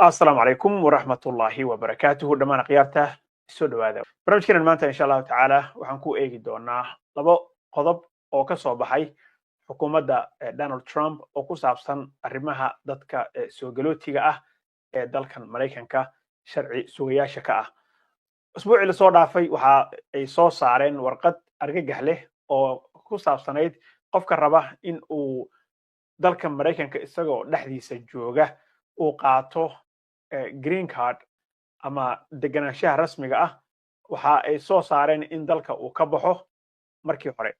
السلام عليكم ورحمة الله وبركاته دمان قيارته soo dhawaada barnaamijkeena maanta insha Allah taala waxaan ku eegi doonaa labo qodob oo ka soo baxay xukuumadda Donald Trump oo ku saabsan arrimaha dadka soo galootiga ah ee dalkan Mareykanka sharci sugayaasha ka ah usbuucii la soo dhaafay waxa ay soo saareen warqad argagax leh oo ku saabsanayd qofka raba in uu dalka Mareykanka isagoo dhexdiisa jooga uu qaato green card ama deganaanshaha rasmiga ah waxa ay soo saareen in dalka uu ka baxo markii hore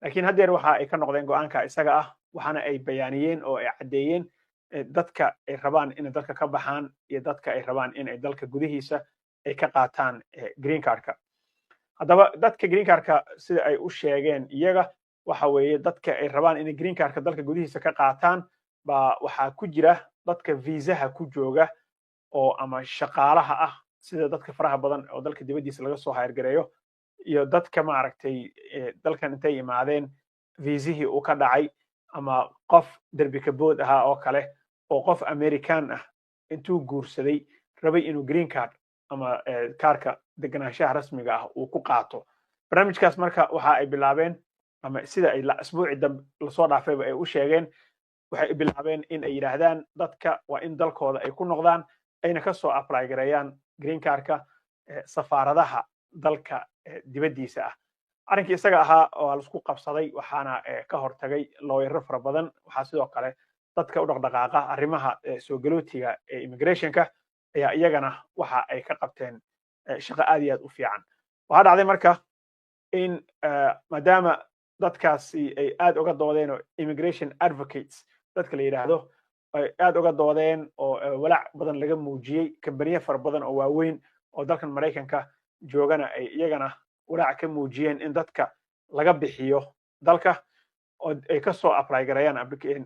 laakiin haddeer waxa ay ka noqdeen go'aanka isaga ah waxaana ay bayaaniyeen oo ay caddeeyeen dadka ay rabaan in dalka ka baxaan iyo dadka ay rabaan in ay dalka gudihiisa ay ka qaataan green cardka haddaba dadka green cardka sida ay u sheegeen iyaga waxa weeye dadka ay rabaan in green cardka dalka gudihiisa ka qaataan ba waxa ku jira dadka viisaha ku jooga oo ama shaqaalaha ah sida dadka faraha badan oo dalka dibadiisa laga soo hayrgareeyo iyo dadka maaragtay dalkan intay yimaadeen viisihii uu ka dhacay ama qof derbi ka bood ahaa oo kale oo qof American ah intuu guursaday rabay inuu green card ama kaarka deganaanshaha rasmiga ah uu ku qaato barnaamijkaas marka waxa ay bilaabeen ama sida ay asbuuci la soo dhaafayba ay u sheegeen waxay bilaabeen in ay yiraahdaan dadka waa in dalkooda ay ku noqdaan ayna ka soo apply gareeyaan green cardka safaaradaha dalka dibadiisa ah arrinkii isaga ahaa oo la isku qabsaday waxaana ka hortagay looyaro fara badan waxaa sidoo kale dadka u dhaqdhaqaaqa arrimaha soo galootiga ee immigrationka ayaa iyagana waxa ay ka qabteen shaqo aad iyo aad u fiican waxaa dhacday marka in maadaama dadkaasi ay aad uga doodeen oo immigration advocates dadka la yidhaahdo ay aad uga doodeen oo walaac badan laga muujiyey kambaniye fara badan oo waaweyn oo dalkan Mareykanka joogana ay iyagana walaac ka muujiyeen in dadka laga bixiyo dalka oo ay ka soo apply gareeyaan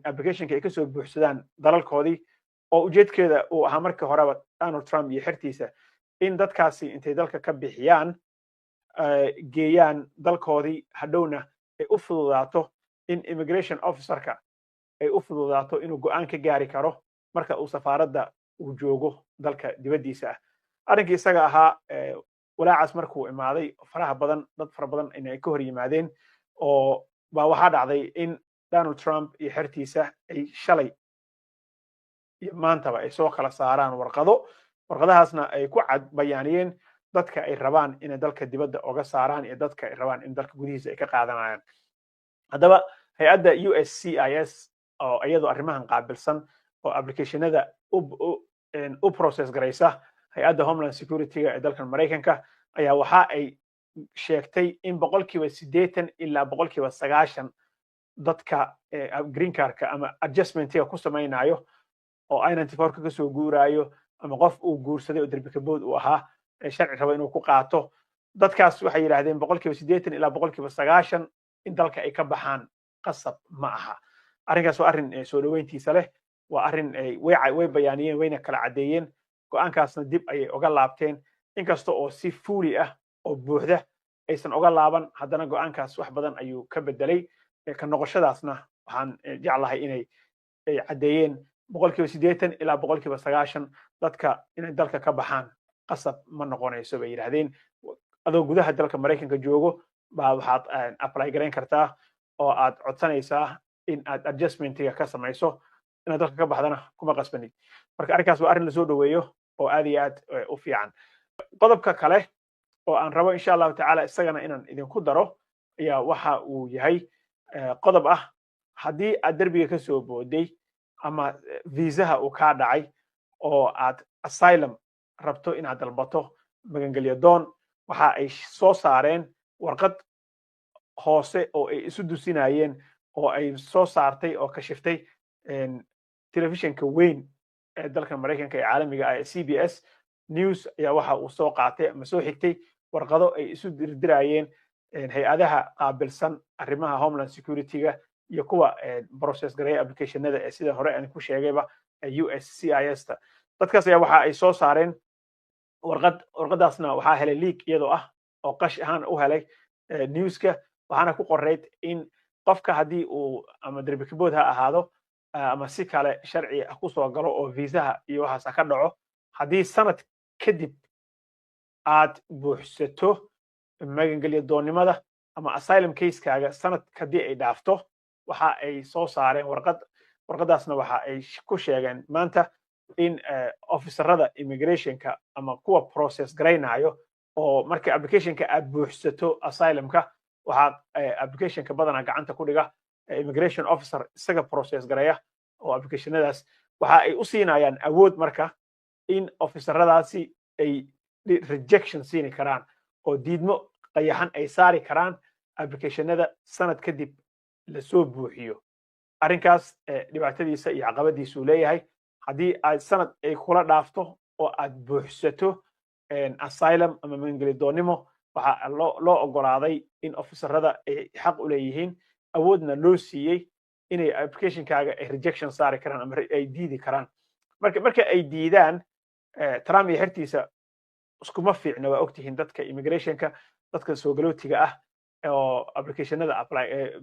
applicationka ay ka soo buuxsadaan dalalkoodii oo ujeedkeeda uu ahaa markii horeba Donald Trump iyo xirtiisa in dadkaasi intay dalka ka bixiyaan geeyaan dalkoodii hadhowna ay u fududaato in immigration officerka ay u fududaato inuu go'aan ka gaari karo marka uu safaaradda uu joogo dalka dibadiisa ah arrinkii isaga ahaa walaacaas markuu imaaday faraha badan dad fara badan inay ka hor yimaadeen oo baa waxaa dhacday in Donald Trump iyo xertiisa ay shalay iyo maantaba ay soo kala saaraan warqadahaasna ay ku cad bayaaniyeen dadka ay rabaan inay dalka dibadda uga saaraan iyo dadka ay rabaan in dalka gudihiisa ay ka qaadanayaan haddaba hay'adda USCIS oo iyadoo arrimahan qaabilsan oo applicationada u process garaysa hay'adda Homeland Security-ga ee dalkan Mareykanka ayaa waxa ay sheegtay in 80% ilaa 90% dadka green cardka ama adjustmentiga ku samaynayo oo I-94 ka soo guuraayo ama qof uu guursaday oo derbi ka bood uu ahaa sharci rabo inuu ku qaato dadkaas waxay yiraahdeen 80% ilaa 90% in dalka ay ka baxaan qasab ma aha arrinkaas waa arrin soo dhaweyntiisa leh waa arrin way bayaaniyeen wayna kala cadeeyeen go'aankaasna dib ayay uga laabteen inkasta oo si fuuli ah oo buuxda aysan uga laaban haddana go'aankaas wax badan ayuu ka bedelay ka noqoshadaasna waxaan jeclahay inay cadeeyeen 80% ilaa 90% dadka inay dalka ka baxaan qasab ma noqonayso bay yiraahdeen adoo gudaha dalka Mareykanka joogo baa waxaad apply gareyn kartaa oo aad codsanaysaa in aad adjustmentiga ka samayso inaad dalka ka baxdana kuma qasbanid marka arrinkaas waa arrin la soo dhaweeyo oo aad iyo aad u fiican qodobka kale oo aan rabo insha Allah taala isagana inaan idinku daro ayaa waxa uu yahay qodob ah haddii aad derbiga ka soo booday ama viisaha uu ka dhacay oo aad asylum rabto inaad dalbato magangelyo doon waxa ay soo saareen warqad hoose oo ay isu dusinayeen oo ay soo saartay oo ka shiftay telefishinka weyn ee dalka Mareykanka ee caalamiga ah CBS News ayaa waxa uu soo qaatay ama soo xigtay warqado ay isu dirdirayeen hay'adaha qaabilsan arrimaha Homeland Security-ga iyo kuwa process gareeya applicationada ee sida hore aan ku sheegayba USCIS-ta dadkaas ayaa waxa ay soo saareen warqadaasna waxaa helay leak iyadoo ah oo qash ahaan u helay newska waxaana ku qorayd in qofka haddii uu ama derbi ka bood ha ahaado ama si kale sharci ah ku soo galo oo viisaha iyo waxaas ka dhaco haddii sanad kadib aad buuxsato magangelyo doonnimada ama asylum case-kaaga sanad haddii ay dhaafto waxa ay soo saareen warqadaasna waxa ay ku sheegeen maanta in officerada immigrationka ama kuwa process garaynayo oo marka applicationka aad buuxsato asylumka waxa applicationka badanaa gacanta ku dhiga immigration officer isaga process garaya oo applicationadaas waxa ay u siinayaan awood marka in officeradaasi ay rejection siini karaan oo diidmo qayaxan ay saari karaan applicationada sanad kadib la soo buuxiyo arrinkaas dhibaatadiisa iyo caqabadiisu leeyahay haddii aad sanad ay kula dhaafto oo aad buuxsato asylum ama magangelyo doonnimo waxa loo ogolaaday in officerada ay xaq u leeyihiin awoodna loo siiyey inay applicationkaaga ay rejection saari karaan ama ay diidi karaan marka ay diidaan Trump iyo xertiisa iskuma fiicna waa ogtihiin dadka immigrationka dadka soo galootiga ah oo applicationada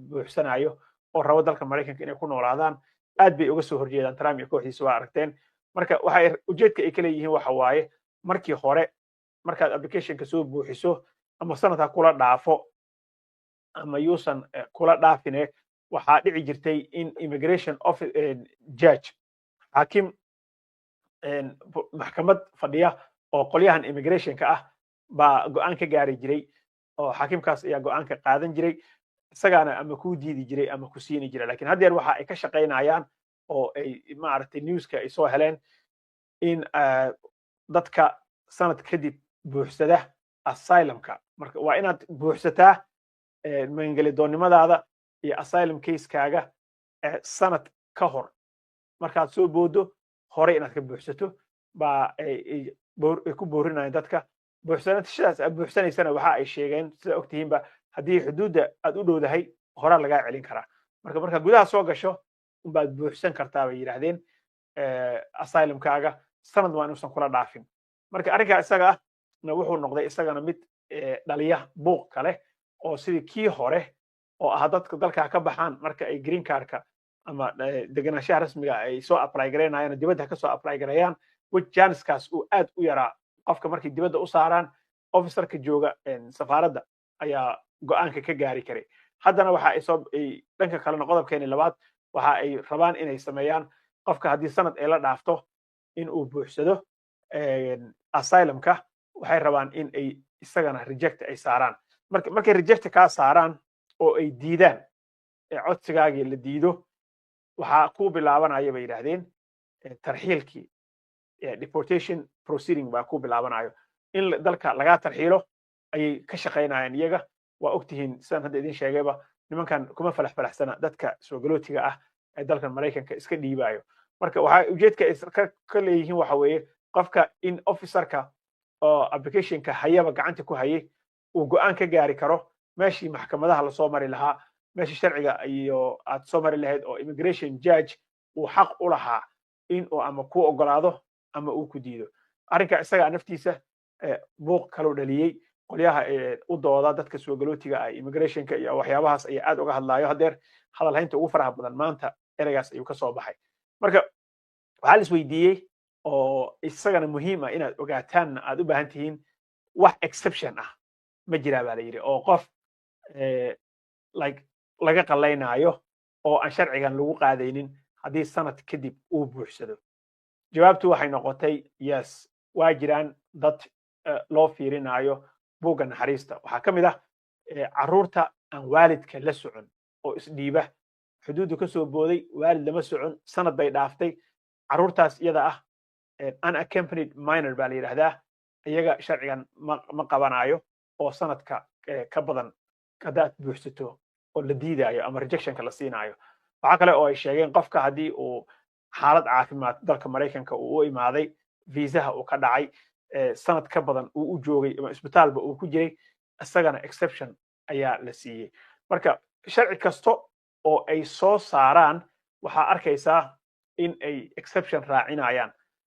buuxsanayo oo rabo dalka Mareykanka inay ku noolaadaan aad bay uga soo horjeedaan Trump iyo kooxdiisa waa aragteen marka waxa ujeedka ay kala yihiin waxa waaye markii hore markaad applicationka soo buuxiso ama sanadka kula dhaafo ama yuusan kula dhaafine waxaa dhici jirtay in immigration judge xaakim maxkamad fadhiya oo qolyahan immigrationka ah baa go'aan ka gaari jiray oo xaakimkaas ayaa go'aan ka qaadan jiray isagaana ama ku diidi jiray ama ku siini jiray laakiin haddeer waxa ay ka shaqaynayaan oo ay maaragtay newska ay soo heleen in dadka sanad kadib buuxsada asylumka marka waa inaad buuxsataa magangelyo doonnimadaada iyo asylum case-kaaga sanad ka hor markaad soo boodo hore inaad ka buuxsato baa ay ku boorinayaan dadka buuxsanashadaas aad buuxsanaysana waxa ay sheegeen sida ogtihiinba haddii xuduudda aad u dhowdahay horaa lagaa celin karaa marka gudaha soo gasho unbaad buuxsan kartaa bay yidhaahdeen asylumkaaga sanad waa inuusan kula dhaafin marka arrinkaa isaga ah wuxuu noqday isagana mid dhaliya buuq kale oo sidii kii hore oo ah dadka dalkaa ka baxaan marka ay green cardka ama deganaanshaha rasmiga ay soo apply garaynayaan dibadda ka soo apply garayaan janiskaas uu aad u yaraa qofka markay dibadda u saaraan officerka jooga safaaradda ayaa go'aanka ka gaari karay haddana waxa ay dhanka kalena qodobkeeni labaad waxa ay rabaan inay sameeyaan qofka haddii sanad ay la dhaafto in uu buuxsado asylumka waxay rabaan in ay isagana reject ay saaraan markay reject kaa saaraan oo ay diidaan codsigaagii la diido waxaa ku bilaabanaya bay yidhaahdeen tarxiilkii deportation proceeding baa ku bilaabanayo in dalka lagaa tarxiilo ayay ka shaqaynayaan iyaga waa ogtihiin sidaan hadda idin sheegayba nimankan kuma falaxsana dadka soo galootiga ah ee dalkan Mareykanka iska dhiibayo marka waxa ujeedka ay ka leeyihiin waxa weeye qofka in officerka oo applicationka hayaba gacanta ku hayay uu go'aan ka gaari karo meeshii maxkamadaha la soo mari lahaa meeshii sharciga iyo aad soo mari lahayd oo immigration judge uu xaq u lahaa in uu ama ku ogolaado ama uu ku diido arrinka isaga naftiisa buuq kaloo dhaliyey qolyaha u dooda dadka soo galootiga ah immigrationka iyo waxyaabahaas ayaa aad uga hadlaayo haddeer hadal haynta ugu faraha badan maanta ereygaas ayuu ka soo baxay marka waxaa la isweydiiyey oo isagana muhiim ah inaad ogaataan aad u baahan tihiin wax exception ah ma jiraa baa la yidhi oo qof laga qalaynayo oo aan sharcigan lagu qaadaynin haddii sanad kadib uu buuxsado jawaabtu waxay noqotay yes waa jiraan dad loo fiirinayo buugga naxariista waxaa ka mid ah carruurta aan waalidka la socon oo isdhiiba xuduuddu ka soo booday waalid lama socon sanad bay dhaaftay carruurtaas iyada ah unaccompanied minor baa la yidhaahdaa iyaga sharcigan ma qabanayo oo sanadka ka badan haddaad buuxsato oo la diidayo ama rejectionka la siinayo waxaa kale oo ay sheegeen qofka haddii uu xaalad caafimaad dalka Mareykanka uu u imaaday viisaha uu ka dhacay sanad ka badan uu u joogay ama isbitaalba uu ku jiray isagana exception ayaa la siiyey marka sharci kasto oo ay soo saaraan waxaa arkaysaa in ay exception raacinayaan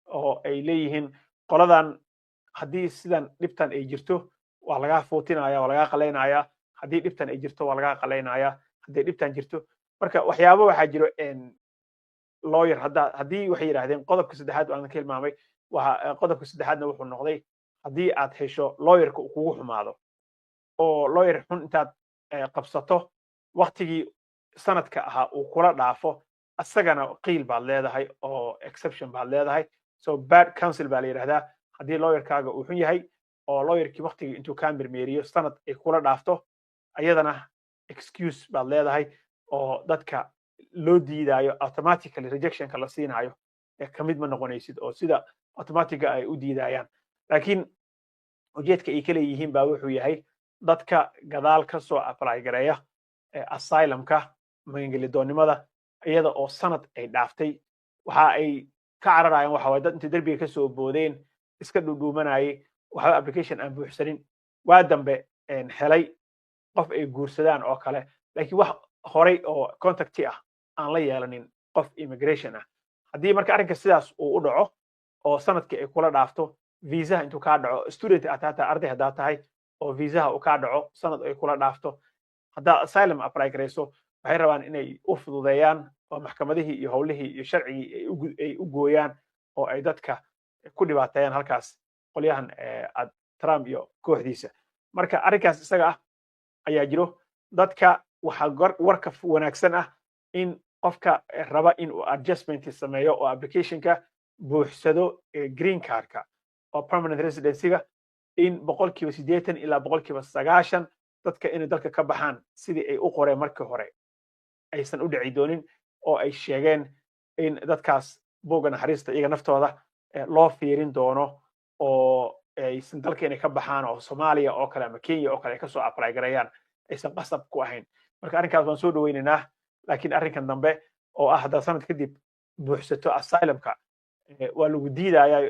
oo ay leeyihiin qoladan haddii sidan dhibtan ay jirto waa lagaa fuutinaya waa lagaa qalaynaya haddii dhibtan ay jirto waa lagaa qalaynaya haddii dhibtan jirto marka waxyaabo waxaa jiro lawyer haddii waxay yidhaahdeen qodobka saddexaad aan ka hilmaamay qodobka saddexaadna wuxuu noqday haddii aad hesho lawyerka uu kugu xumaado oo lawyer xun intaad qabsato waktigii sanadka ahaa uu kula dhaafo asagana qiil baad leedahay oo exception baad leedahay so bad counsel baa la yidhahdaa haddii lawyerkaaga uu xun yahay oo lawyerkii waktigii intuu kaa mirmeeriyo sanad ay kula dhaafto ayadana excuse baad leedahay oo dadka loo diidaayo automatically rejectionka la siinaayo ka mid ma noqonaysid oo sida automatiga ay u diidayaan laakiin ujeedka ay ka leeyihiin baa wuxuu yahay dadka gadaal ka soo apply gareeya asylumka magangelidoonnimada iyada oo sanad ay dhaaftay waxa ay ka cararayaan waxa waye dad intay derbiga ka soo boodeen iska dhudhuumanayay waxba application aan buuxsanin waa dambe helay qof ay guursadaan oo kale laakiin wax horay oo contacti ah aan la yeelanin qof immigration ah haddii marka arrinka sidaas uu u dhaco oo sanadkii ay kula dhaafto viisaha intuu kaa dhaco student aad tahay arday haddaad tahay oo viisaha uu kaa dhaco sanad ay kula dhaafto haddaad asylum apply garayso waxay rabaan inay u fududeeyaan oo maxkamadihii iyo howlihii iyo sharcigii ay u gooyaan oo ay dadka ku dhibaateeyaan halkaas qolyahan Trump iyo kooxdiisa marka arrinkaas isaga ah ayaa jiro dadka waxa warka wanaagsan ah in qofka raba in uu adjustment sameeyo oo applicationka buuxsado green cardka oo permanent residencyga in 80% ilaa 90% dadka inay dalka ka baxaan sidii ay u qoreen markii hore aysan u dhici doonin oo ay sheegeen in dadkaas booga naxariista iyaga naftooda loo fiirin doono oo aysan dalka inay ka baxaan oo Soomaaliya oo kale ama Kenya oo kale ay ka soo apply gareeyaan aysan qasab ku ahayn marka arrinkaas waan soo dhaweynaynaa laakiin arrinkan dambe oo ah hadda sanad kadib buuxsato asylumka waa lagu diidayaa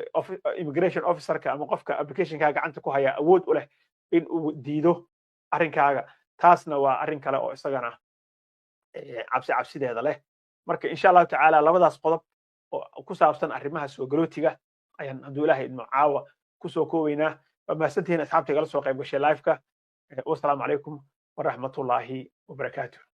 immigration officerka ama qofka applicationka gacanta ku haya awood u leh in uu diido arrinkaaga taasna waa arrin kale oo isagana cabsideeda leh marka insha Allah tacaala labadaas qodob oo ku saabsan arrimaha soo galootiga ayaan hadduu ilaahay idmo caawa kusoo koobaynaa waa mahadsantihiin asxaabta igala soo qayb gashay live-ka wassalaamu calaykum waraxmatullaahi wabarakaatuh